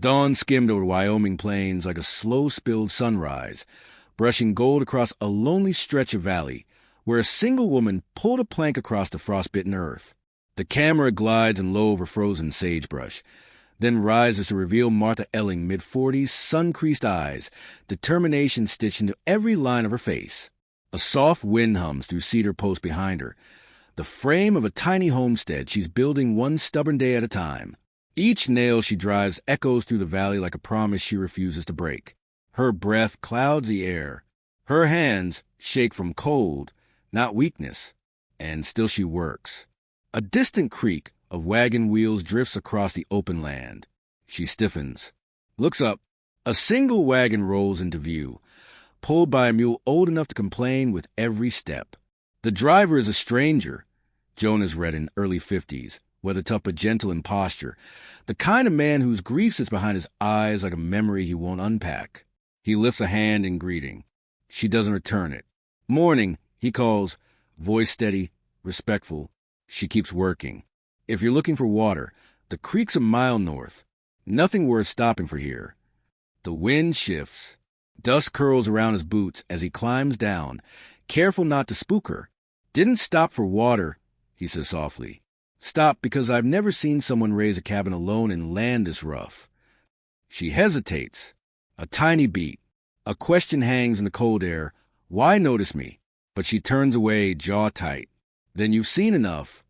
Dawn skimmed over Wyoming plains like a slow-spilled sunrise, brushing gold across a lonely stretch of valley where a single woman pulled a plank across the frostbitten earth. The camera glides in low over frozen sagebrush, then rises to reveal Martha Elling, mid-40s, sun-creased eyes, determination stitched into every line of her face. A soft wind hums through cedar posts behind her, the frame of a tiny homestead she's building one stubborn day at a time. Each nail she drives echoes through the valley like a promise she refuses to break. Her breath clouds the air. Her hands shake from cold, not weakness, and still she works. A distant creak of wagon wheels drifts across the open land. She stiffens, looks up. A single wagon rolls into view, pulled by a mule old enough to complain with every step. The driver is a stranger, Jonas Redden, early 50s, weather-tough but gentle in posture, the kind of man whose grief sits behind his eyes like a memory he won't unpack. He lifts a hand in greeting. She doesn't return it. Morning, he calls, voice steady, respectful. She keeps working. If you're looking for water, the creek's a mile north. Nothing worth stopping for here. The wind shifts. Dust curls around his boots as he climbs down, careful not to spook her. Didn't stop for water, he says softly. Stop because I've never seen someone raise a cabin alone and land this rough. She hesitates. A tiny beat. A question hangs in the cold air. Why notice me? But she turns away, jaw tight. Then you've seen enough.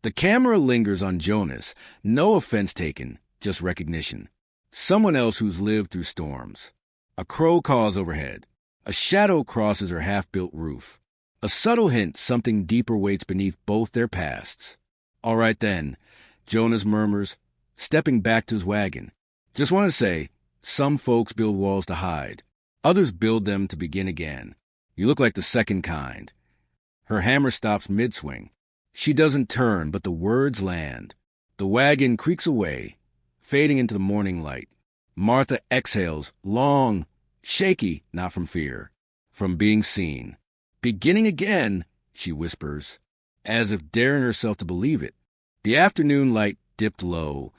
The camera lingers on Jonas. No offense taken, just recognition. Someone else who's lived through storms. A crow caws overhead. A shadow crosses her half-built roof. A subtle hint something deeper waits beneath both their pasts. All right then, Jonas murmurs, stepping back to his wagon. Just want to say, some folks build walls to hide. Others build them to begin again. You look like the second kind. Her hammer stops mid-swing. She doesn't turn, but the words land. The wagon creaks away, fading into the morning light. Martha exhales, long, shaky, not from fear, from being seen. Beginning again, she whispers, as if daring herself to believe it. The afternoon light dipped low,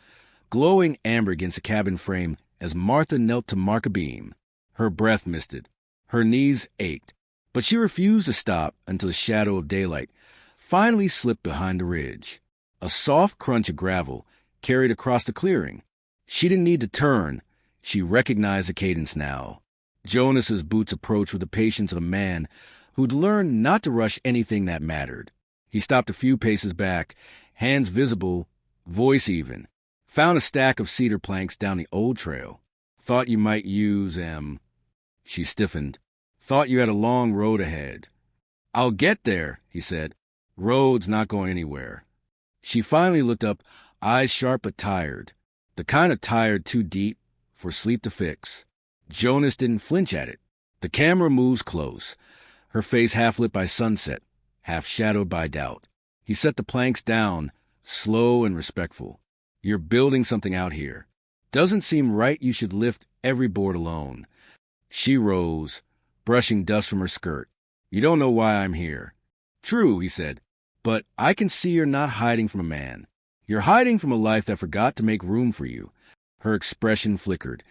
glowing amber against the cabin frame as Martha knelt to mark a beam. Her breath misted. Her knees ached. But she refused to stop until the shadow of daylight finally slipped behind the ridge. A soft crunch of gravel carried across the clearing. She didn't need to turn. She recognized the cadence now. Jonas's boots approached with the patience of a man who'd learned not to rush anything that mattered. He stopped a few paces back, hands visible, voice even. Found a stack of cedar planks down the old trail. Thought you might use, She stiffened. Thought you had a long road ahead. I'll get there, he said. Road's not going anywhere. She finally looked up, eyes sharp but tired. The kind of tired too deep for sleep to fix. Jonas didn't flinch at it. The camera moves close, her face half lit by sunset, half shadowed by doubt. He set the planks down, slow and respectful. You're building something out here. Doesn't seem right you should lift every board alone. She rose, brushing dust from her skirt. You don't know why I'm here. True, he said, but I can see you're not hiding from a man. You're hiding from a life that forgot to make room for you. Her expression flickered,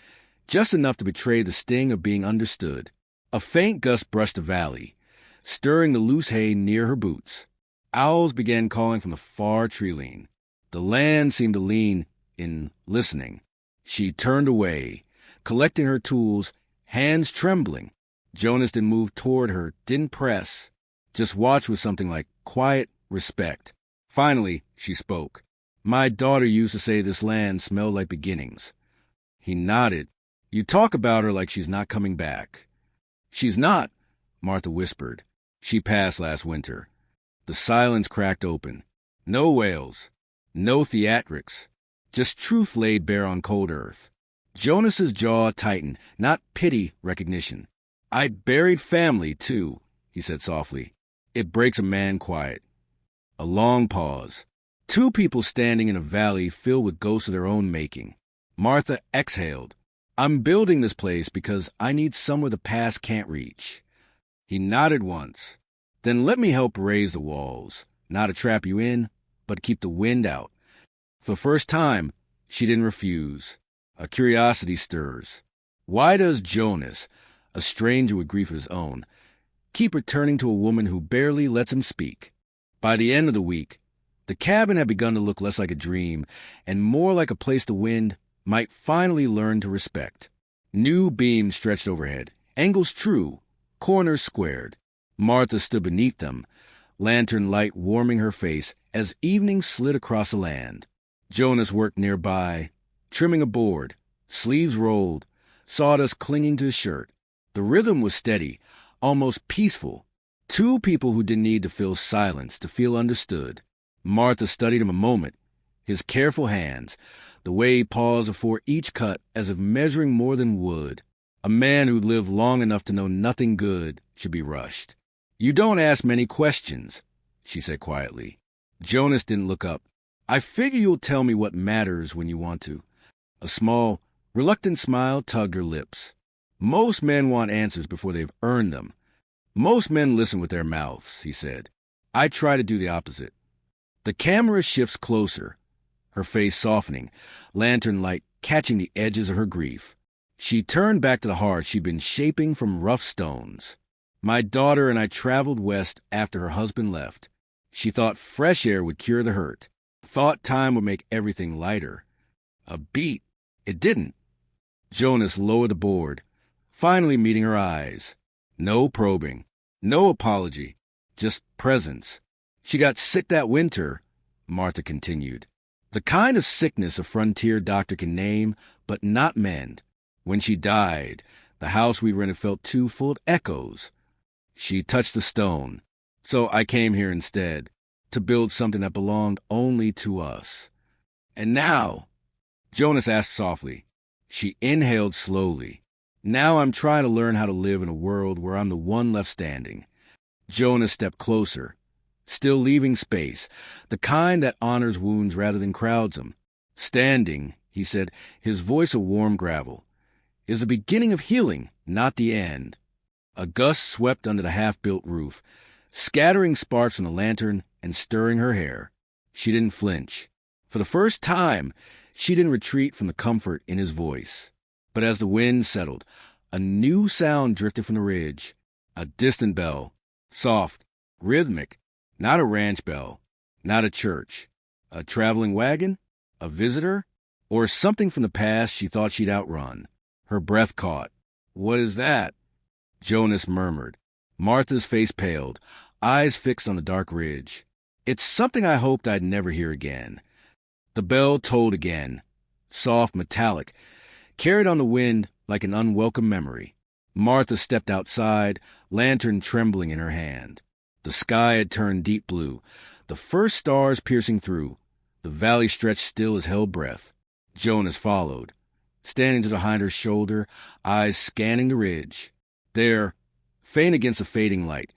just enough to betray the sting of being understood. A faint gust brushed the valley, stirring the loose hay near her boots. Owls began calling from the far tree-line. The land seemed to lean in listening. She turned away, collecting her tools, hands trembling. Jonas didn't move toward her, didn't press, just watched with something like quiet respect. Finally, she spoke. My daughter used to say this land smelled like beginnings. He nodded. You talk about her like she's not coming back. She's not, Martha whispered. She passed last winter. The silence cracked open. No wails, no theatrics, just truth laid bare on cold earth. Jonas's jaw tightened, not pity, recognition. I buried family, too, he said softly. It breaks a man quiet. A long pause. Two people standing in a valley filled with ghosts of their own making. Martha exhaled. I'm building this place because I need somewhere the past can't reach. He nodded once. Then let me help raise the walls. Not to trap you in, but to keep the wind out. For the first time, she didn't refuse. A curiosity stirs. Why does Jonas, a stranger with grief of his own, keep returning to a woman who barely lets him speak? By the end of the week, the cabin had begun to look less like a dream and more like a place the wind might finally learn to respect. New beams stretched overhead, angles true, corners squared. Martha stood beneath them, lantern light warming her face as evening slid across the land. Jonas worked nearby, trimming a board, sleeves rolled, sawdust clinging to his shirt. The rhythm was steady, almost peaceful. Two people who didn't need to fill silence to feel understood. Martha studied him a moment, his careful hands, the way he paused before each cut as if measuring more than wood. A man who'd lived long enough to know nothing good should be rushed. "You don't ask many questions," she said quietly. Jonas didn't look up. "I figure you'll tell me what matters when you want to." A small, reluctant smile tugged her lips. "Most men want answers before they've earned them. Most men listen with their mouths," he said. "I try to do the opposite." The camera shifts closer, her face softening, lantern light catching the edges of her grief. She turned back to the heart she'd been shaping from rough stones. "My daughter and I traveled west after her husband left. She thought fresh air would cure the hurt, thought time would make everything lighter. A beat. It didn't." Jonas lowered the board, finally meeting her eyes. No probing, no apology, just presence. "She got sick that winter," Martha continued. "The kind of sickness a frontier doctor can name, but not mend. When she died, the house we rented felt too full of echoes. She touched the stone. So I came here instead, to build something that belonged only to us. And now," Jonas asked softly. She inhaled slowly. "Now I'm trying to learn how to live in a world where I'm the one left standing." Jonas stepped closer, still leaving space, the kind that honors wounds rather than crowds them. "Standing," he said, his voice a warm gravel, "is the beginning of healing, not the end." A gust swept under the half-built roof, scattering sparks from the lantern and stirring her hair. She didn't flinch. For the first time, she didn't retreat from the comfort in his voice. But as the wind settled, a new sound drifted from the ridge. A distant bell, soft, rhythmic, not a ranch bell, not a church. A traveling wagon? A visitor? Or something from the past she thought she'd outrun. Her breath caught. "What is that?" Jonas murmured. Martha's face paled, eyes fixed on the dark ridge. "It's something I hoped I'd never hear again." The bell tolled again, soft, metallic, carried on the wind like an unwelcome memory. Martha stepped outside, lantern trembling in her hand. The sky had turned deep blue, the first stars piercing through. The valley stretched still as held breath. Jonas followed, standing to behind her shoulder, eyes scanning the ridge. There, faint against the fading light,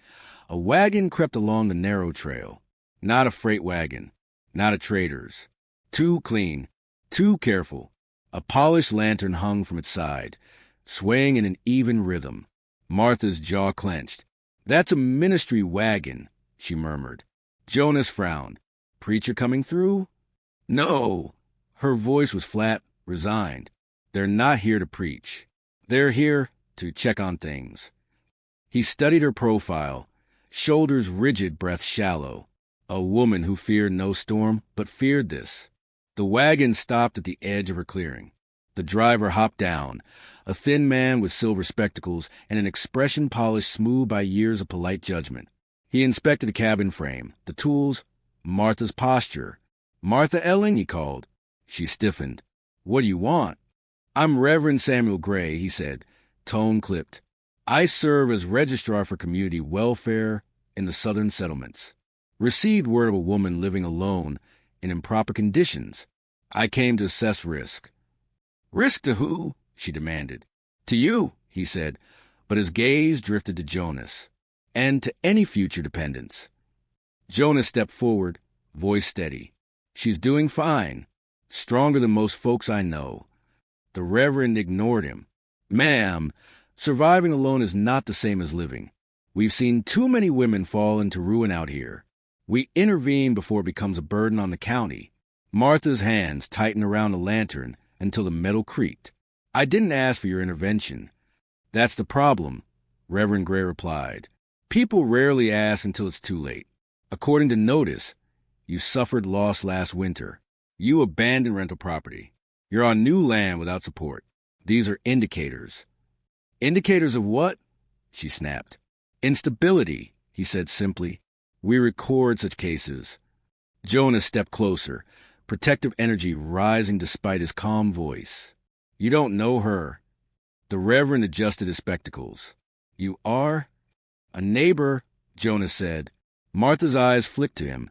a wagon crept along the narrow trail. Not a freight wagon, not a trader's. Too clean, too careful. A polished lantern hung from its side, swaying in an even rhythm. Martha's jaw clenched. "That's a ministry wagon," she murmured. Jonas frowned. "Preacher coming through?" "No." Her voice was flat, resigned. "They're not here to preach. They're here to check on things." He studied her profile, shoulders rigid, breath shallow. A woman who feared no storm, but feared this. The wagon stopped at the edge of her clearing. The driver hopped down, a thin man with silver spectacles and an expression polished smooth by years of polite judgment. He inspected the cabin frame, the tools, Martha's posture. "Martha Elling," he called. She stiffened. "What do you want?" "I'm Reverend Samuel Gray," he said, tone clipped. "I serve as registrar for community welfare in the southern settlements. Received word of a woman living alone in improper conditions. I came to assess risk." "Risk to who?" she demanded. "To you," he said, but his gaze drifted to Jonas, and to any future dependents. Jonas stepped forward, voice steady. "She's doing fine, stronger than most folks I know." The Reverend ignored him. "Ma'am, surviving alone is not the same as living. We've seen too many women fall into ruin out here. We intervene before it becomes a burden on the county." Martha's hands tightened around the lantern until the metal creaked. "I didn't ask for your intervention." "That's the problem," Reverend Gray replied. "People rarely ask until it's too late. According to notice, you suffered loss last winter. You abandoned rental property. You're on new land without support. These are indicators." "Indicators of what?" she snapped. "Instability," he said simply. "We record such cases." Jonas stepped closer, protective energy rising despite his calm voice. "You don't know her." The Reverend adjusted his spectacles. "You are?" "A neighbor," Jonas said. Martha's eyes flicked to him.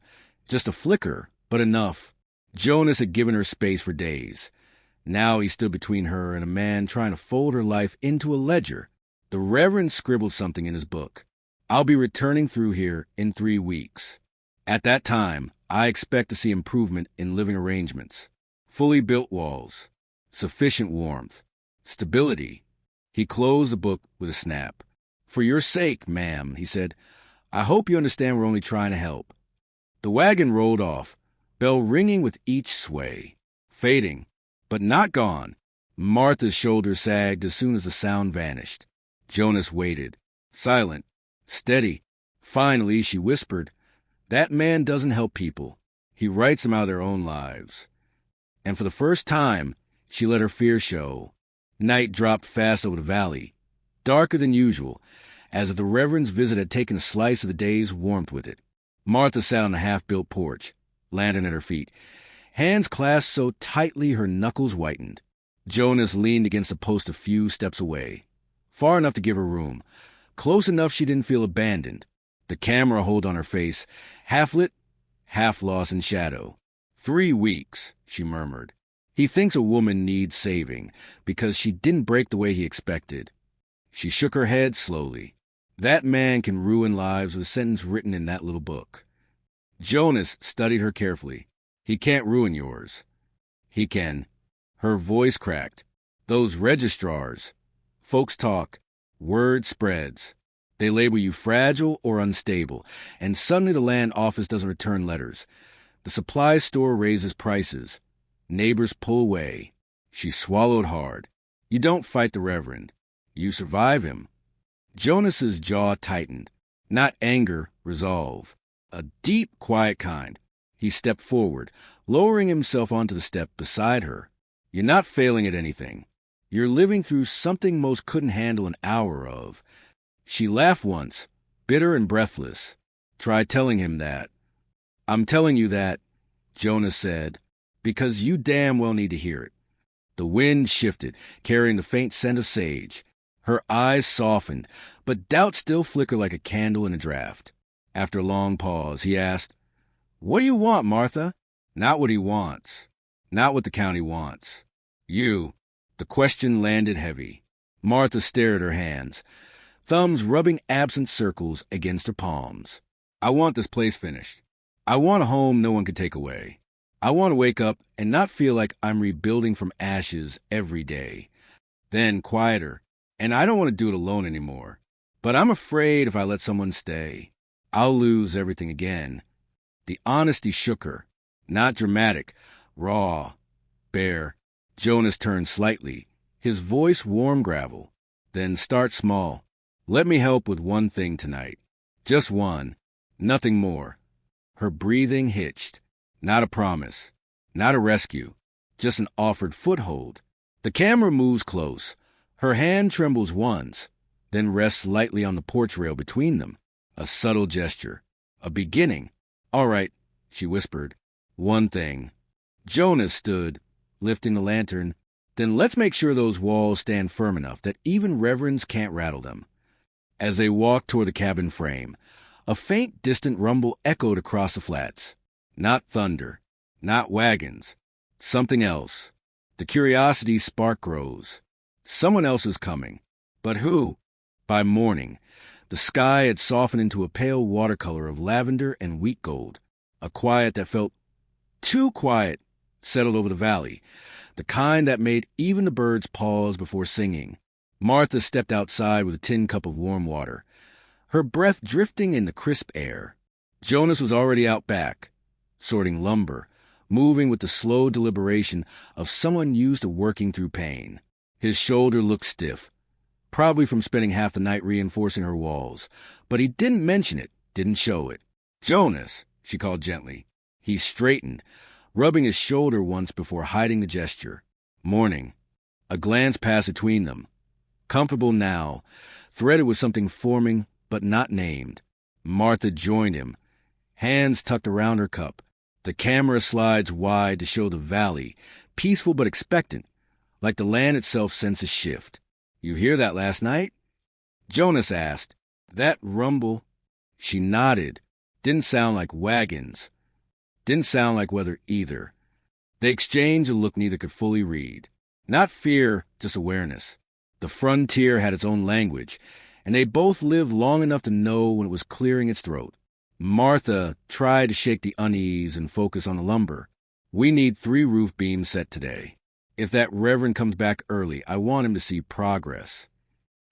Just a flicker, but enough. Jonas had given her space for days. Now he stood between her and a man trying to fold her life into a ledger. The Reverend scribbled something in his book. "I'll be returning through here in 3 weeks. At that time, I expect to see improvement in living arrangements. Fully built walls. Sufficient warmth. Stability." He closed the book with a snap. "For your sake, ma'am," he said, "I hope you understand we're only trying to help." The wagon rolled off, bell ringing with each sway. Fading, but not gone. Martha's shoulders sagged as soon as the sound vanished. Jonas waited, silent, steady. Finally, she whispered, "That man doesn't help people. He writes them out of their own lives." And for the first time, she let her fear show. Night dropped fast over the valley, darker than usual, as if the Reverend's visit had taken a slice of the day's warmth with it. Martha sat on the half-built porch, lantern at her feet, hands clasped so tightly her knuckles whitened. Jonas leaned against a post a few steps away, far enough to give her room, close enough she didn't feel abandoned. The camera hold on her face, half-lit, half-lost in shadow. 3 weeks, she murmured. He thinks a woman needs saving because she didn't break the way he expected. She shook her head slowly. That man can ruin lives with a sentence written in that little book. Jonas studied her carefully. He can't ruin yours. He can. Her voice cracked. Those registrars. Folks talk. Word spreads. They label you fragile or unstable, and suddenly the land office doesn't return letters. The supply store raises prices. Neighbors pull away. She swallowed hard. You don't fight the Reverend. You survive him. Jonas's jaw tightened. Not anger, resolve. A deep, quiet kind. He stepped forward, lowering himself onto the step beside her. You're not failing at anything. You're living through something most couldn't handle an hour of. She laughed once, bitter and breathless. Try telling him that. I'm telling you that, Jonas said, because you damn well need to hear it. The wind shifted, carrying the faint scent of sage. Her eyes softened, but doubt still flickered like a candle in a draft. After a long pause, he asked, "What do you want, Martha?" Not what he wants. Not what the county wants. You. The question landed heavy. Martha stared at her hands, thumbs rubbing absent circles against her palms. I want this place finished. I want a home no one can take away. I want to wake up and not feel like I'm rebuilding from ashes every day. Then, quieter, and I don't want to do it alone anymore. But I'm afraid if I let someone stay, I'll lose everything again. The honesty shook her. Not dramatic, raw, bare. Jonas turned slightly, his voice warm gravel. Then start small. Let me help with one thing tonight. Just one. Nothing more. Her breathing hitched. Not a promise. Not a rescue. Just an offered foothold. The camera moves close. Her hand trembles once, then rests lightly on the porch rail between them. A subtle gesture. A beginning. All right, she whispered. One thing. Jonas stood, lifting the lantern. Then let's make sure those walls stand firm enough that even reverends can't rattle them. As they walked toward the cabin frame, a faint, distant rumble echoed across the flats. Not thunder, not wagons, something else. The curiosity's spark grows. Someone else is coming. But who? By morning, the sky had softened into a pale watercolor of lavender and wheat gold. A quiet that felt too quiet settled over the valley, the kind that made even the birds pause before singing. Martha stepped outside with a tin cup of warm water, her breath drifting in the crisp air. Jonas was already out back, sorting lumber, moving with the slow deliberation of someone used to working through pain. His shoulder looked stiff, probably from spending half the night reinforcing her walls, but he didn't mention it, didn't show it. "Jonas," she called gently. He straightened, rubbing his shoulder once before hiding the gesture. "Morning." A glance passed between them. Comfortable now, threaded with something forming but not named. Martha joined him, hands tucked around her cup. The camera slides wide to show the valley, peaceful but expectant, like the land itself sensed a shift. "You hear that last night?" Jonas asked. "That rumble?" She nodded. Didn't sound like wagons. Didn't sound like weather either. They exchanged a look neither could fully read. Not fear, just awareness. The frontier had its own language, and they both lived long enough to know when it was clearing its throat. Martha tried to shake the unease and focus on the lumber. "We need 3 roof beams set today. If that reverend comes back early, I want him to see progress."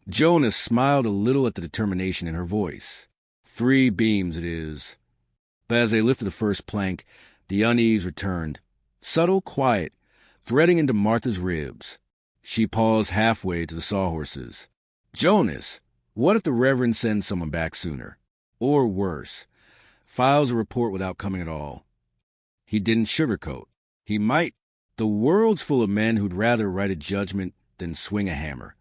Jonas smiled a little at the determination in her voice. 3 beams it is. But as they lifted the first plank, the unease returned. Subtle, quiet, threading into Martha's ribs. She paused halfway to the sawhorses. "Jonas, what if the Reverend sends someone back sooner? Or worse, files a report without coming at all?" He didn't sugarcoat. "He might. The world's full of men who'd rather write a judgment than swing a hammer."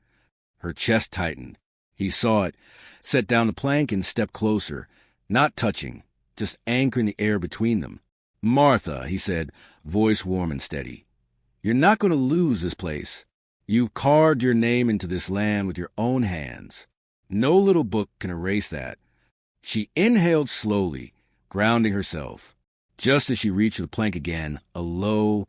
Her chest tightened. He saw it, set down the plank and stepped closer, not touching, just anchoring the air between them. "Martha," he said, voice warm and steady, "you're not going to lose this place. You've carved your name into this land with your own hands. No little book can erase that." She inhaled slowly, grounding herself. Just as she reached the plank again, a low,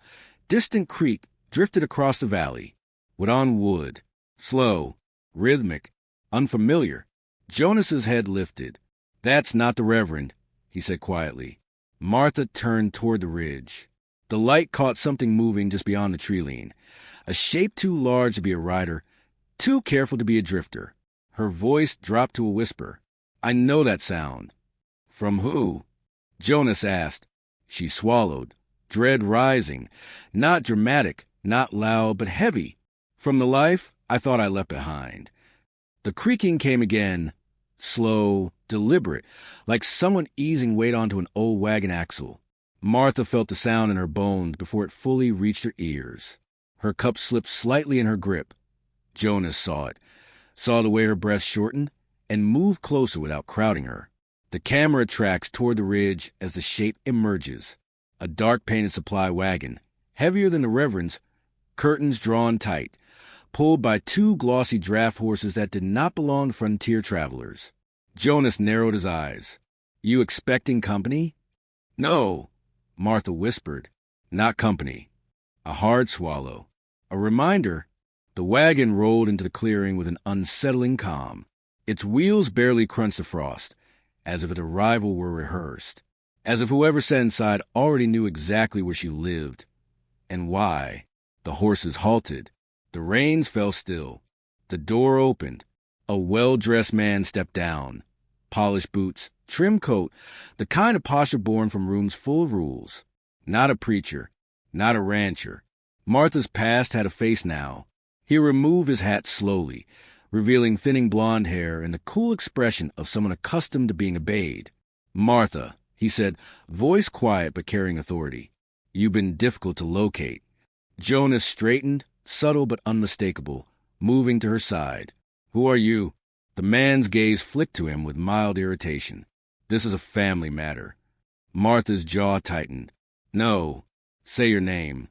distant creak drifted across the valley. Went on wood. Slow, rhythmic, unfamiliar. Jonas's head lifted. "That's not the Reverend," he said quietly. Martha turned toward the ridge. The light caught something moving just beyond the tree lean, a shape too large to be a rider, too careful to be a drifter. Her voice dropped to a whisper. "I know that sound." "From who?" Jonas asked. She swallowed, dread rising, not dramatic, not loud, but heavy. "From the life I thought I left behind." The creaking came again, slow, deliberate, like someone easing weight onto an old wagon axle. Martha felt the sound in her bones before it fully reached her ears. Her cup slipped slightly in her grip. Jonas saw it, saw the way her breath shortened, and moved closer without crowding her. The camera tracks toward the ridge as the shape emerges. A dark painted supply wagon, heavier than the Reverend's, curtains drawn tight, pulled by 2 glossy draft horses that did not belong to frontier travelers. Jonas narrowed his eyes. "You expecting company?" "No," Martha whispered. "Not company." A hard swallow. A reminder. The wagon rolled into the clearing with an unsettling calm. Its wheels barely crunched the frost, as if its arrival were rehearsed, as if whoever sat inside already knew exactly where she lived and why. The horses halted. The reins fell still. The door opened. A well-dressed man stepped down. Polished boots, trim coat, the kind of posture born from rooms full of rules. Not a preacher, not a rancher. Martha's past had a face now. He removed his hat slowly, revealing thinning blonde hair and the cool expression of someone accustomed to being obeyed. "Martha," he said, voice quiet but carrying authority. "You've been difficult to locate." Jonas straightened, subtle but unmistakable, moving to her side. "Who are you?" The man's gaze flicked to him with mild irritation. "This is a family matter." Martha's jaw tightened. "No. Say your name."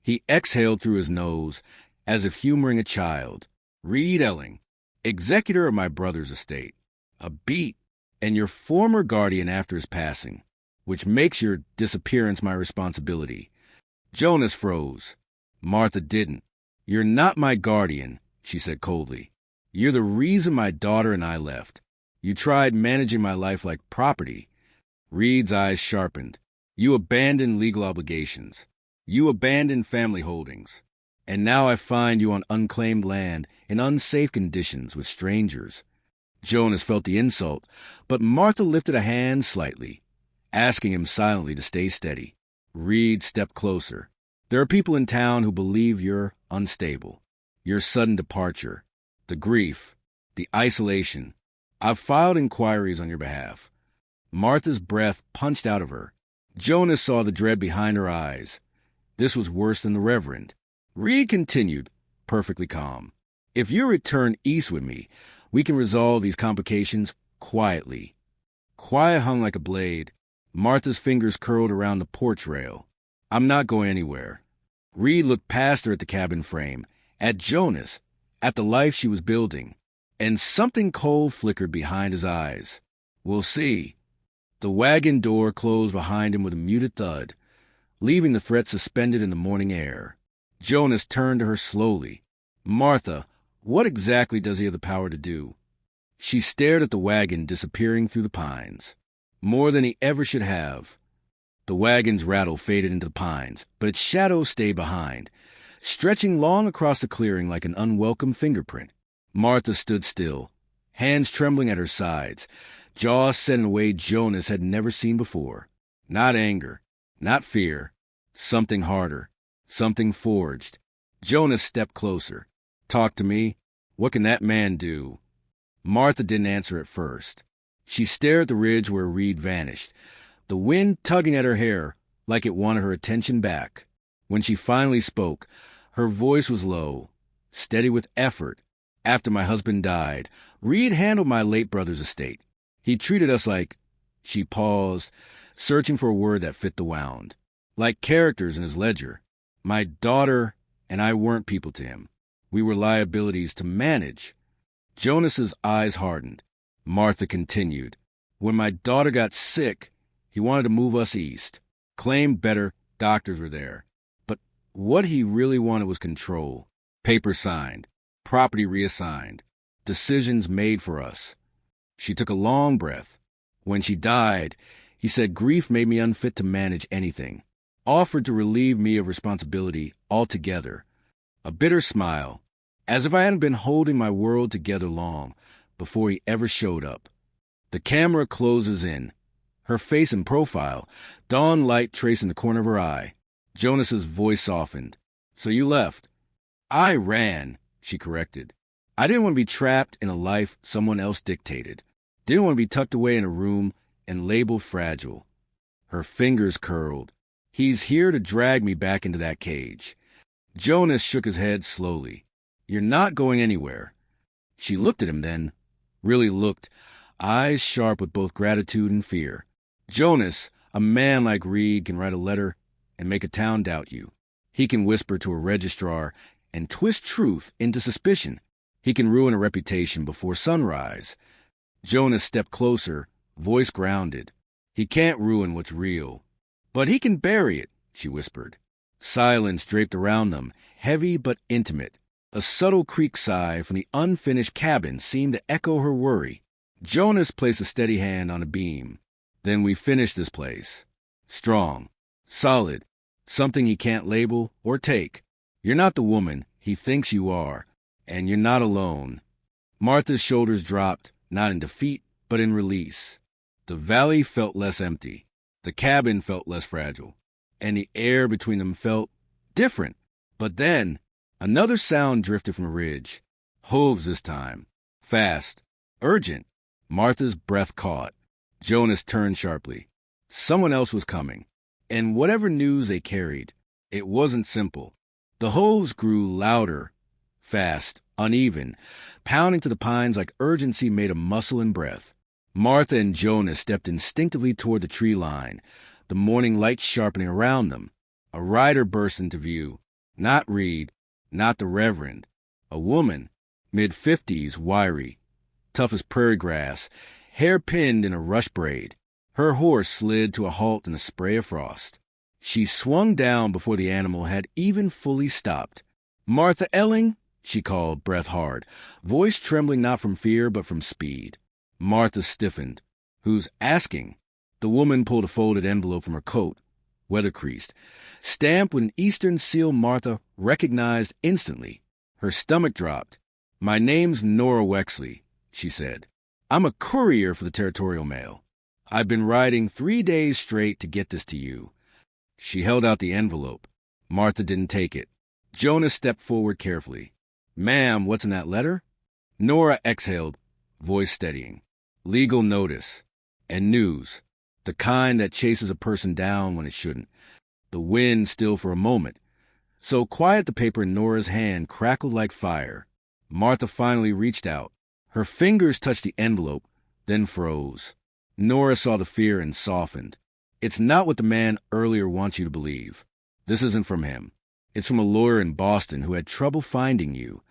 He exhaled through his nose, as if humoring a child. "Reed Elling, executor of my brother's estate. A beat, and your former guardian after his passing, which makes your disappearance my responsibility." Jonas froze. Martha didn't. "You're not my guardian," she said coldly. "You're the reason my daughter and I left. You tried managing my life like property." Reed's eyes sharpened. "You abandoned legal obligations. You abandoned family holdings. And now I find you on unclaimed land in unsafe conditions with strangers." Jonas felt the insult, but Martha lifted a hand slightly, asking him silently to stay steady. Reed stepped closer. There are people in town who believe you're unstable. Your sudden departure, the grief, the isolation. I've filed inquiries on your behalf. Martha's breath punched out of her. Jonas saw the dread behind her eyes. This was worse than the Reverend. Reed continued, perfectly calm. If you return east with me, we can resolve these complications quietly. Quiet hung like a blade. Martha's fingers curled around the porch rail. I'm not going anywhere. Reed looked past her at the cabin frame, at Jonas, at the life she was building, and something cold flickered behind his eyes. We'll see. The wagon door closed behind him with a muted thud, leaving the threat suspended in the morning air. Jonas turned to her slowly. Martha, what exactly does he have the power to do? She stared at the wagon disappearing through the pines. More than he ever should have. The wagon's rattle faded into the pines, but its shadow stayed behind, stretching long across the clearing like an unwelcome fingerprint. Martha stood still, hands trembling at her sides, jaw set in a way Jonas had never seen before. Not anger, not fear, something harder, something forged. Jonas stepped closer. Talk to me. What can that man do? Martha didn't answer at first. She stared at the ridge where Reed vanished, the wind tugging at her hair like it wanted her attention back. When she finally spoke, her voice was low, steady with effort. After my husband died, Reed handled my late brother's estate. He treated us like— She paused, searching for a word that fit the wound. Like characters in his ledger. My daughter and I weren't people to him. We were liabilities to manage. Jonas's eyes hardened. Martha continued. When my daughter got sick, he wanted to move us east. Claimed better doctors were there. But what he really wanted was control. Papers signed. Property reassigned. Decisions made for us. She took a long breath. When she died, he said grief made me unfit to manage anything. Offered to relieve me of responsibility altogether. A bitter smile, as if I hadn't been holding my world together long before he ever showed up. The camera closes in. Her face in profile, dawn light tracing the corner of her eye. Jonas's voice softened. So you left. I ran, she corrected. I didn't want to be trapped in a life someone else dictated. Didn't want to be tucked away in a room and labeled fragile. Her fingers curled. He's here to drag me back into that cage. Jonas shook his head slowly. You're not going anywhere. She looked at him then, really looked, eyes sharp with both gratitude and fear. Jonas, a man like Reed can write a letter and make a town doubt you. He can whisper to a registrar and twist truth into suspicion. He can ruin a reputation before sunrise. Jonas stepped closer, voice grounded. He can't ruin what's real. But he can bury it, she whispered. Silence draped around them, heavy but intimate. A subtle creak sigh from the unfinished cabin seemed to echo her worry. Jonas placed a steady hand on a beam. Then we finish this place. Strong, solid, something he can't label or take. You're not the woman he thinks you are, and you're not alone. Martha's shoulders dropped, not in defeat, but in release. The valley felt less empty. The cabin felt less fragile. And the air between them felt different. But then, another sound drifted from the ridge. Hooves this time. Fast. Urgent. Martha's breath caught. Jonas turned sharply. Someone else was coming. And whatever news they carried, it wasn't simple. The hooves grew louder, fast, uneven, pounding to the pines like urgency made of muscle and breath. Martha and Jonas stepped instinctively toward the tree line, the morning light sharpening around them. A rider burst into view. Not Reed, not the Reverend. A woman, mid-50s, wiry, tough as prairie grass, hair pinned in a rush braid. Her horse slid to a halt in a spray of frost. She swung down before the animal had even fully stopped. Martha Elling, she called, breath hard, voice trembling not from fear but from speed. Martha stiffened. Who's asking? The woman pulled a folded envelope from her coat, weather-creased, stamped with an Eastern seal Martha recognized instantly. Her stomach dropped. My name's Nora Wexley, she said. I'm a courier for the territorial mail. I've been riding 3 days straight to get this to you. She held out the envelope. Martha didn't take it. Jonas stepped forward carefully. "Ma'am, what's in that letter?" Nora exhaled, voice steadying. "Legal notice. And news. The kind that chases a person down when it shouldn't. The wind still for a moment. So quiet the paper in Nora's hand crackled like fire. Martha finally reached out. Her fingers touched the envelope, then froze. Nora saw the fear and softened. "It's not what the man earlier wants you to believe. This isn't from him. It's from a lawyer in Boston who had trouble finding you."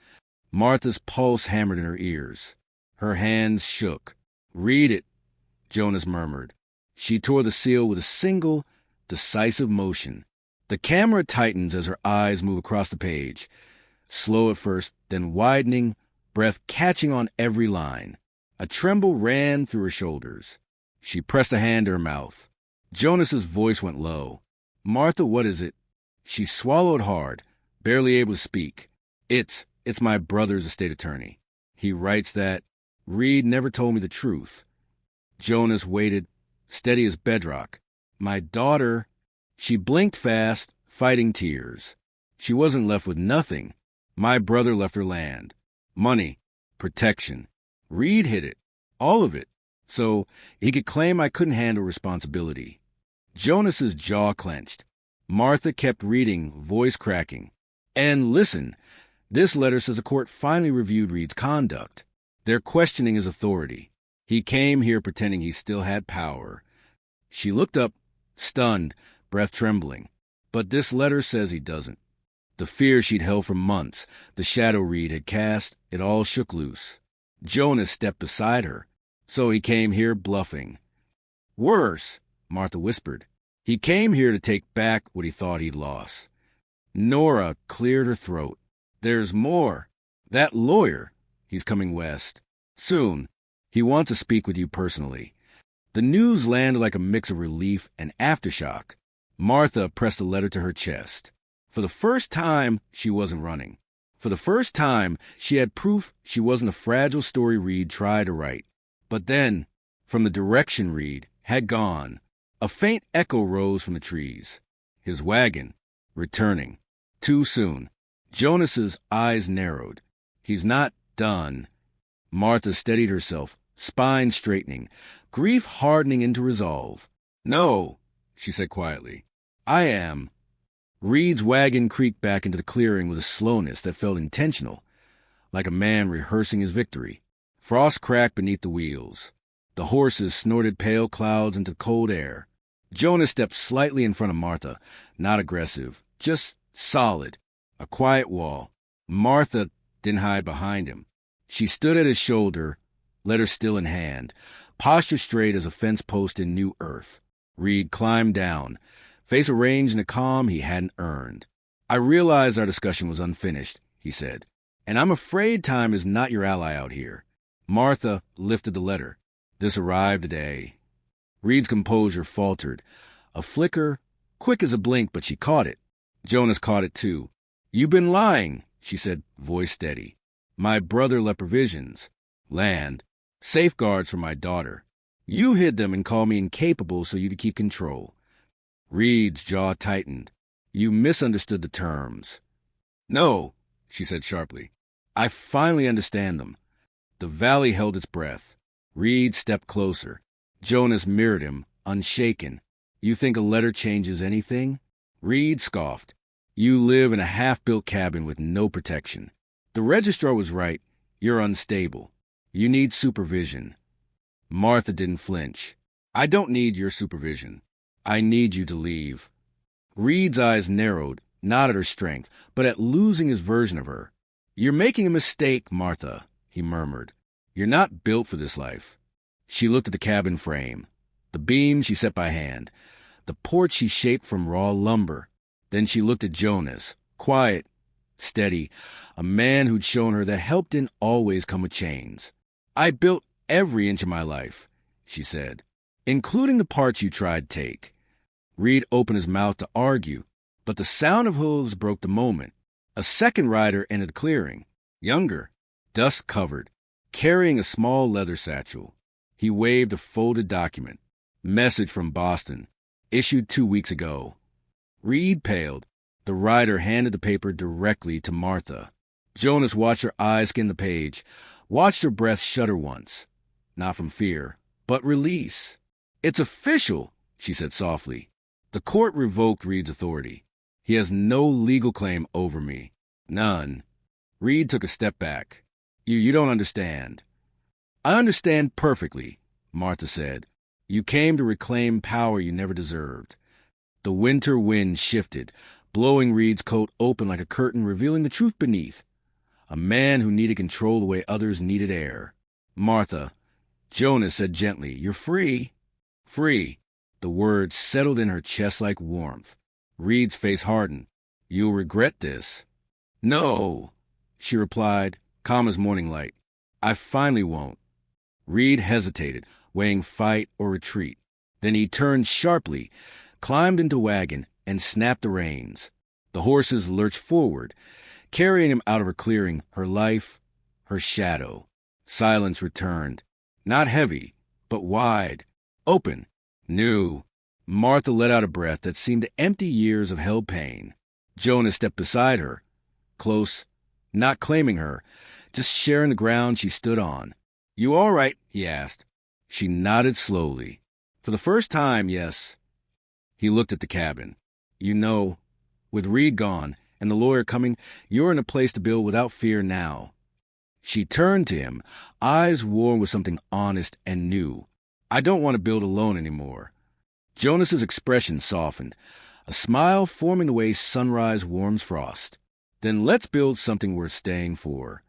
Martha's pulse hammered in her ears. Her hands shook. "Read it," Jonas murmured. She tore the seal with a single, decisive motion. The camera tightens as her eyes move across the page. Slow at first, then widening, breath catching on every line. A tremble ran through her shoulders. She pressed a hand to her mouth. Jonas's voice went low. "Martha, what is it?" She swallowed hard, barely able to speak. It's my brother's estate attorney. He writes that Reed never told me the truth." Jonas waited, steady as bedrock. "My daughter..." She blinked fast, fighting tears. She wasn't left with nothing. My brother left her land. Money. Protection. Reed hid it. All of it. So he could claim I couldn't handle responsibility. Jonas's jaw clenched. Martha kept reading, voice cracking. "And listen, this letter says a court finally reviewed Reed's conduct. They're questioning his authority. He came here pretending he still had power." She looked up, stunned, breath trembling. But this letter says he doesn't. The fear she'd held for months, the shadow Reed had cast, it all shook loose. Jonas stepped beside her. "So he came here bluffing." "Worse," Martha whispered. "He came here to take back what he thought he'd lost." Nora cleared her throat. "There's more. That lawyer, he's coming west. Soon. He wants to speak with you personally." The news landed like a mix of relief and aftershock. Martha pressed the letter to her chest. For the first time, she wasn't running. For the first time, she had proof she wasn't a fragile story Reed tried to write. But then, from the direction Reed had gone, a faint echo rose from the trees. His wagon, returning. Too soon. Jonas's eyes narrowed. "He's not done." Martha steadied herself, spine straightening, grief hardening into resolve. "No," she said quietly. "I am." Reed's wagon creaked back into the clearing with a slowness that felt intentional, like a man rehearsing his victory. Frost cracked beneath the wheels. The horses snorted pale clouds into the cold air. Jonas stepped slightly in front of Martha, not aggressive, just solid, a quiet wall. Martha didn't hide behind him. She stood at his shoulder, letter still in hand, posture straight as a fence post in new earth. Reed climbed down, face arranged in a calm he hadn't earned. "I realized our discussion was unfinished," he said, "and I'm afraid time is not your ally out here." Martha lifted the letter. "This arrived today." Reed's composure faltered. A flicker, quick as a blink, but she caught it. Jonas caught it too. "You've been lying," she said, voice steady. "My brother left provisions, land, safeguards for my daughter. You hid them and called me incapable so you could keep control." Reed's jaw tightened. "You misunderstood the terms." "No," she said sharply. "I finally understand them." The valley held its breath. Reed stepped closer. Jonas mirrored him, unshaken. "You think a letter changes anything?" Reed scoffed. "You live in a half-built cabin with no protection. The registrar was right. You're unstable. You need supervision." Martha didn't flinch. "I don't need your supervision. I need you to leave." Reed's eyes narrowed, not at her strength, but at losing his version of her. "You're making a mistake, Martha," he murmured. "You're not built for this life." She looked at the cabin frame, the beam she set by hand, the porch she shaped from raw lumber. Then she looked at Jonas, quiet, steady, a man who'd shown her that help didn't always come with chains. "I built every inch of my life," she said, "including the parts you tried to take." Reed opened his mouth to argue, but the sound of hooves broke the moment. A second rider entered the clearing, younger, dust-covered, carrying a small leather satchel. He waved a folded document. "Message from Boston. Issued 2 weeks ago." Reed paled. The writer handed the paper directly to Martha. Jonas watched her eyes skim the page, watched her breath shudder once. Not from fear, but release. "It's official," she said softly. "The court revoked Reed's authority. He has no legal claim over me. None." Reed took a step back. You don't understand." "I understand perfectly," Martha said. "You came to reclaim power you never deserved." The winter wind shifted, blowing Reed's coat open like a curtain, revealing the truth beneath. A man who needed control the way others needed air. "Martha," Jonas said gently, "you're free." "Free." The words settled in her chest like warmth. Reed's face hardened. "You'll regret this." "No," she replied, calm as morning light. "I finally won't." Reed hesitated, weighing fight or retreat. Then he turned sharply, climbed into wagon, and snapped the reins. The horses lurched forward, carrying him out of her clearing, her life, her shadow. Silence returned. Not heavy, but wide, open, new. Martha let out a breath that seemed to empty years of held pain. Jonas stepped beside her, close, not claiming her, just sharing the ground she stood on. "You all right?" he asked. She nodded slowly. "For the first time, yes." He looked at the cabin. "You know, with Reed gone and the lawyer coming, you're in a place to build without fear now." She turned to him, eyes warm with something honest and new. "I don't want to build alone anymore." Jonas's expression softened, a smile forming the way sunrise warms frost. "Then let's build something worth staying for."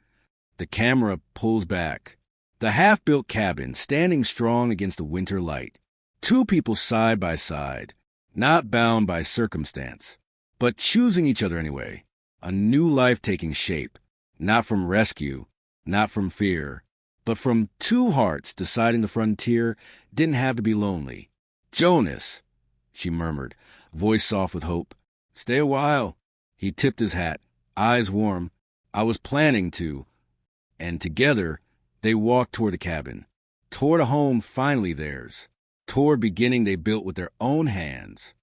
The camera pulls back. The half-built cabin standing strong against the winter light. Two people side by side, not bound by circumstance, but choosing each other anyway. A new life taking shape, not from rescue, not from fear, but from two hearts deciding the frontier didn't have to be lonely. "Jonas," she murmured, voice soft with hope. "Stay a while." He tipped his hat, eyes warm. "I was planning to." And together, they walked toward the cabin, toward a home finally theirs, toward beginning they built with their own hands.